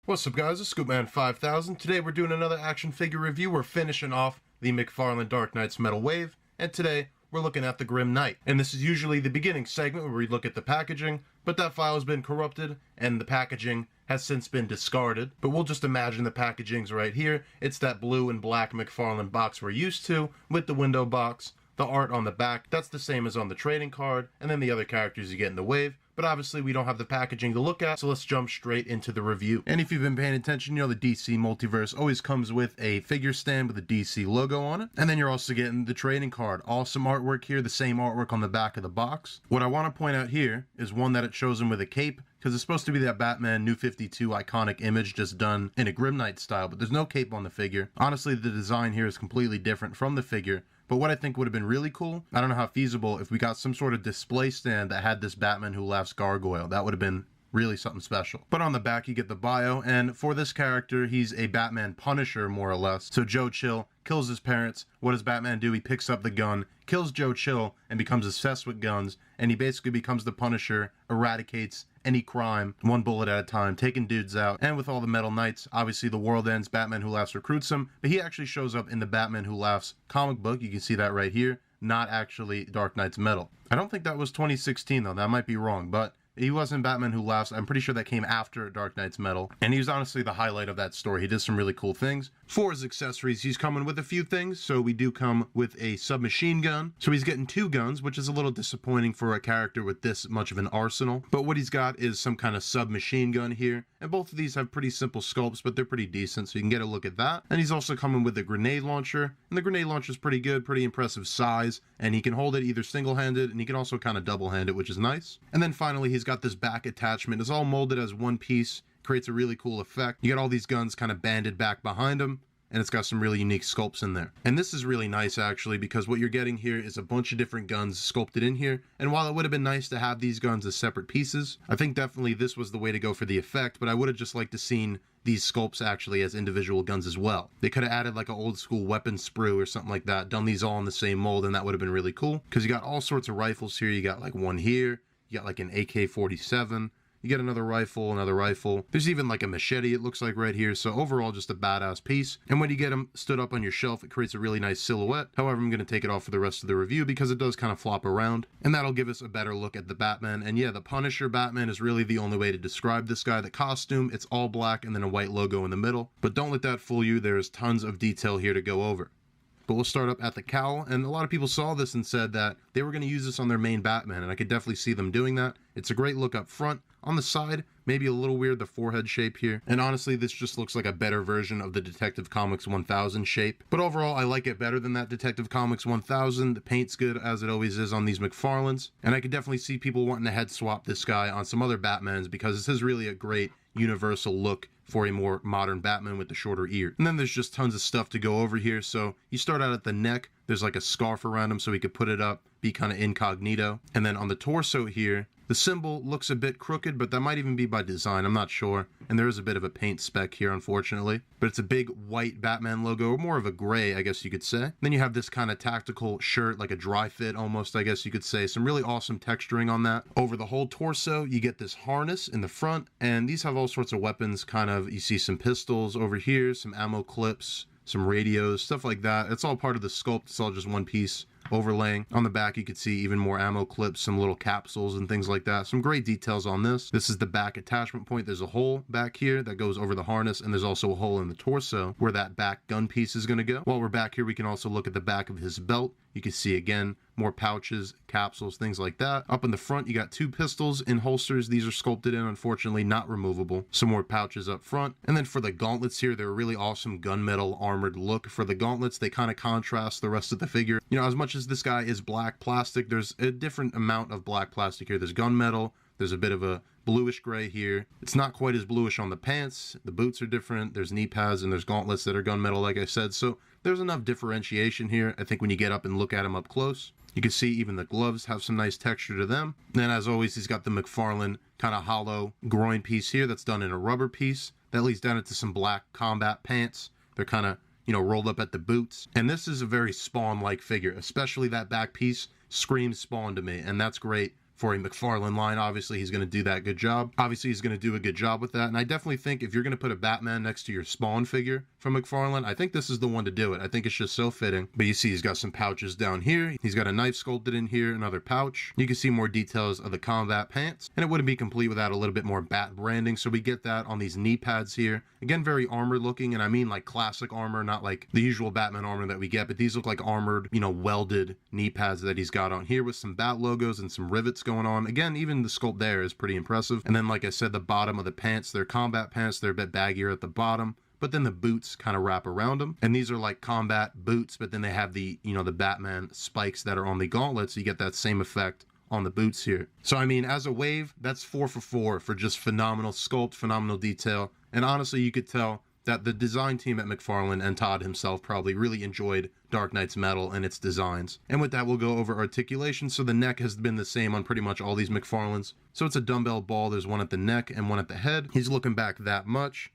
What's up guys, it's Scoopman5000. Today we're doing another action figure review. We're finishing off the McFarlane Dark Knight's Metal Wave, and today we're looking at the Grim Knight. And this is usually the beginning segment where we look at the packaging, but that file has been corrupted and the packaging has since been discarded. But we'll just imagine the packaging's right here. It's that blue and black McFarlane box we're used to with the window box. The art on the back, that's the same as on the trading card, and then the other characters you get in the wave. But obviously we don't have the packaging to look at, so let's jump straight into the review. And if you've been paying attention, you know the DC Multiverse always comes with a figure stand with a DC logo on it. And then you're also getting the trading card. Awesome artwork here, the same artwork on the back of the box. What I want to point out here is one that it shows him with a cape, because it's supposed to be that Batman New 52 iconic image just done in a Grim Knight style, but there's no cape on the figure. Honestly, the design here is completely different from the figure. But what I think would have been really cool, I don't know how feasible, if we got some sort of display stand that had this Batman Who Laughs gargoyle. That would have been really something special. But on the back you get the bio, and for this character he's a Batman Punisher more or less. So Joe Chill kills his parents. What does Batman do? He picks up the gun, kills Joe Chill, and becomes obsessed with guns, and he basically becomes the Punisher, eradicates any crime one bullet at a time, taking dudes out. And with all the Metal Knights, obviously the world ends, Batman Who Laughs recruits him, but he actually shows up in the Batman Who Laughs comic book. You can see that right here, not actually Dark Knight's Metal. I don't think that was 2016 though, that might be wrong, but he wasn't Batman Who Laughs. I'm pretty sure that came after Dark Knight's Metal. And he was honestly the highlight of that story. He did some really cool things. For his accessories, he's coming with a few things. So we do come with a submachine gun. So he's getting two guns, which is a little disappointing for a character with this much of an arsenal. But what he's got is some kind of submachine gun here. And both of these have pretty simple sculpts, but they're pretty decent. So you can get a look at that. And he's also coming with a grenade launcher. And the grenade launcher is pretty good, pretty impressive size. And he can hold it either single-handed, and he can also kind of double-hand it, which is nice. And then finally, he's got this back attachment. It's all molded as one piece, creates a really cool effect. You got all these guns kind of banded back behind him, and it's got some really unique sculpts in there. And this is really nice actually, because what you're getting here is a bunch of different guns sculpted in here. And while it would have been nice to have these guns as separate pieces, I think definitely this was the way to go for the effect, but I would have just liked to seen these sculpts actually as individual guns as well. They could have added like an old school weapon sprue or something like that, done these all in the same mold, and that would have been really cool. Because you got all sorts of rifles here. You got like one here, you got like an AK-47, you get another rifle, another rifle. There's even like a machete, it looks like right here. So overall, just a badass piece. And when you get them stood up on your shelf, it creates a really nice silhouette. However, I'm going to take it off for the rest of the review because it does kind of flop around. And that'll give us a better look at the Batman. And yeah, the Punisher Batman is really the only way to describe this guy. The costume, it's all black and then a white logo in the middle. But don't let that fool you. There's tons of detail here to go over. But we'll start up at the cowl, and a lot of people saw this and said that they were going to use this on their main Batman, and I could definitely see them doing that. It's a great look up front. On the side, maybe a little weird, the forehead shape here. And honestly, this just looks like a better version of the Detective Comics 1000 shape. But overall, I like it better than that Detective Comics 1000. The paint's good, as it always is on these McFarlanes. And I could definitely see people wanting to head swap this guy on some other Batmans, because this is really a great universal look for a more modern Batman with the shorter ear. And then there's just tons of stuff to go over here. So you start out at the neck, there's like a scarf around him so he could put it up, be kind of incognito. And then on the torso here, the symbol looks a bit crooked, but that might even be by design, I'm not sure. And there is a bit of a paint speck here, unfortunately. But it's a big white Batman logo, or more of a gray, I guess you could say. Then you have this kind of tactical shirt, like a dry fit almost, I guess you could say. Some really awesome texturing on that. Over the whole torso, you get this harness in the front, and these have all sorts of weapons, kind of. You see some pistols over here, some ammo clips, some radios, stuff like that. It's all part of the sculpt. It's all just one piece overlaying. On the back, you could see even more ammo clips, some little capsules and things like that. Some great details on this. This is the back attachment point. There's a hole back here that goes over the harness, and there's also a hole in the torso where that back gun piece is going to go. While we're back here, we can also look at the back of his belt. You can see again more pouches, capsules, things like that. Up in the front, you got two pistols in holsters. These are sculpted in, unfortunately not removable. Some more pouches up front. And then for the gauntlets here, they're a really awesome gunmetal armored look. For the gauntlets, they kind of contrast the rest of the figure. You know, as much as this guy is black plastic, there's a different amount of black plastic here. There's gunmetal, there's a bit of a bluish gray here. It's not quite as bluish on the pants. The boots are different. There's knee pads and there's gauntlets that are gunmetal, like I said. So there's enough differentiation here. I think when you get up and look at him up close, you can see even the gloves have some nice texture to them. Then as always, he's got the McFarlane kind of hollow groin piece here that's done in a rubber piece. That leads down into some black combat pants. They're kind of, you know, rolled up at the boots. And this is a very Spawn-like figure, especially that back piece screams Spawn to me, and that's great for a McFarlane line. Obviously, he's going to do that good job. Obviously, he's going to do a good job with that. And I definitely think if you're going to put a Batman next to your Spawn figure from McFarlane, I think this is the one to do it. I think it's just so fitting. But you see he's got some pouches down here. He's got a knife sculpted in here, another pouch. You can see more details of the combat pants. And it wouldn't be complete without a little bit more Bat branding. So we get that on these knee pads here. Again, very armored looking. And I mean like classic armor, not like the usual Batman armor that we get. But these look like armored, you know, welded knee pads that he's got on here with some Bat logos and some rivets going on. Again, even the sculpt there is pretty impressive. And then, like I said, the bottom of the pants, they're combat pants. They're a bit baggier at the bottom, but then the boots kind of wrap around them. And these are like combat boots, but then they have the, you know, the Batman spikes that are on the gauntlets. So you get that same effect on the boots here. So, I mean, as a wave, that's 4 for 4 for just phenomenal sculpt, phenomenal detail. And honestly, you could tell that the design team at McFarlane and Todd himself probably really enjoyed Dark Knight's metal and its designs. And with that, we'll go over articulation. So the neck has been the same on pretty much all these McFarlanes. So it's a dumbbell ball. There's one at the neck and one at the head. He's looking back that much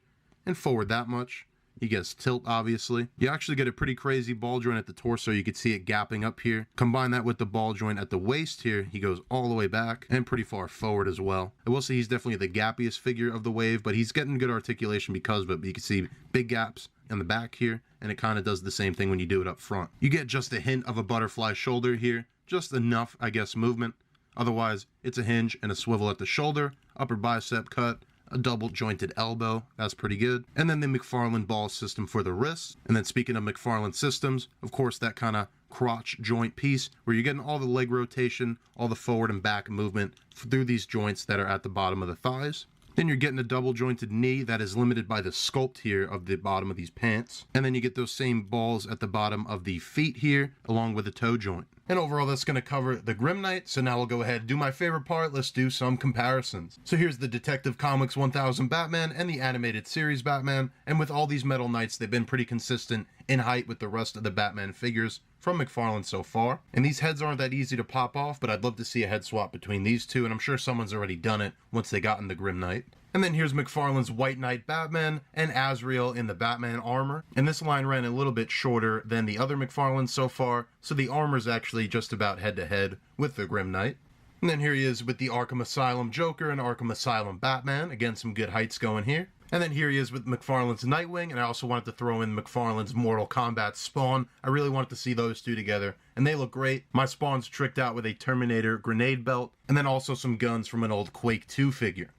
and forward that much. He gets tilt, obviously. You actually get a pretty crazy ball joint at the torso. You can see it gapping up here. Combine that with the ball joint at the waist here. He goes all the way back and pretty far forward as well. I will say he's definitely the gappiest figure of the wave, but he's getting good articulation because of it. But you can see big gaps in the back here, and it kind of does the same thing when you do it up front. You get just a hint of a butterfly shoulder here. Just enough, I guess, movement. Otherwise, it's a hinge and a swivel at the shoulder, upper bicep cut, a double jointed elbow. That's pretty good. And then the McFarlane ball system for the wrists. And then speaking of McFarlane systems, of course, that kind of crotch joint piece where you're getting all the leg rotation, all the forward and back movement through these joints that are at the bottom of the thighs. Then you're getting a double jointed knee that is limited by the sculpt here of the bottom of these pants. And then you get those same balls at the bottom of the feet here, along with the toe joint. And overall, that's going to cover the Grim Knight. So now we'll go ahead and do my favorite part. Let's do some comparisons. So here's the Detective Comics 1000 Batman and the animated series Batman. And with all these Metal Knights, they've been pretty consistent in height with the rest of the Batman figures from McFarlane so far. And these heads aren't that easy to pop off, but I'd love to see a head swap between these two. And I'm sure someone's already done it once they got in the Grim Knight. And then here's McFarlane's White Knight Batman and Azrael in the Batman armor. And this line ran a little bit shorter than the other McFarlanes so far, so the armor's actually just about head-to-head with the Grim Knight. And then here he is with the Arkham Asylum Joker and Arkham Asylum Batman. Again, some good heights going here. And then here he is with McFarlane's Nightwing, and I also wanted to throw in McFarlane's Mortal Kombat Spawn. I really wanted to see those two together, and they look great. My Spawn's tricked out with a Terminator grenade belt, and then also some guns from an old Quake 2 figure.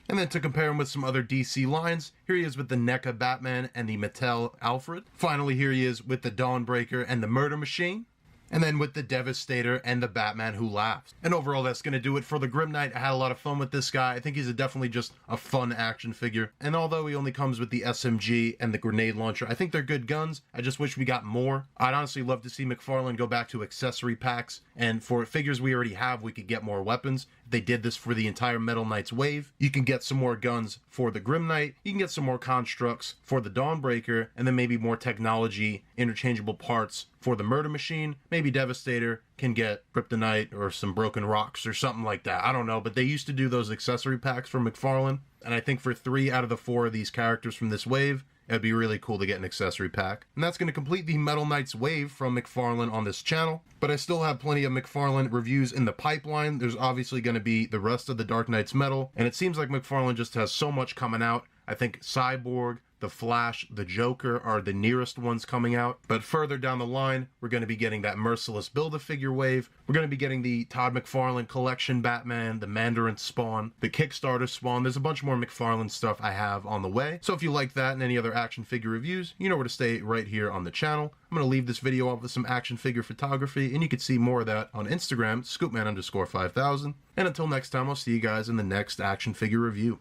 And then to compare him with some other DC lines, here he is with the NECA Batman and the Mattel Alfred. Finally, here he is with the Dawnbreaker and the Murder Machine. And then with the Devastator and the Batman Who Laughs. And overall, that's going to do it for the Grim Knight. I had a lot of fun with this guy. I think he's definitely just a fun action figure. And although he only comes with the SMG and the grenade launcher, I think they're good guns. I just wish we got more. I'd honestly love to see McFarlane go back to accessory packs. And for figures we already have, we could get more weapons. If they did this for the entire Metal Knights wave, you can get some more guns for the Grim Knight. You can get some more constructs for the Dawnbreaker. And then maybe more technology, interchangeable parts for the Murder Machine. Maybe Devastator can get Kryptonite or some broken rocks or something like that. I don't know, but they used to do those accessory packs for McFarlane. And I think for 3 out of the 4 of these characters from this wave, it'd be really cool to get an accessory pack. And that's going to complete the Metal Knights wave from McFarlane on this channel. But I still have plenty of McFarlane reviews in the pipeline. There's obviously going to be the rest of the Dark Knights metal. And it seems like McFarlane just has so much coming out. I think Cyborg, the Flash, the Joker are the nearest ones coming out. But further down the line, we're going to be getting that Merciless Build-A-Figure wave. We're going to be getting the Todd McFarlane Collection Batman, the Mandarin Spawn, the Kickstarter Spawn. There's a bunch more McFarlane stuff I have on the way. So if you like that and any other action figure reviews, you know where to stay right here on the channel. I'm going to leave this video off with some action figure photography, and you can see more of that on Instagram, scoopman_5000. And until next time, I'll see you guys in the next action figure review.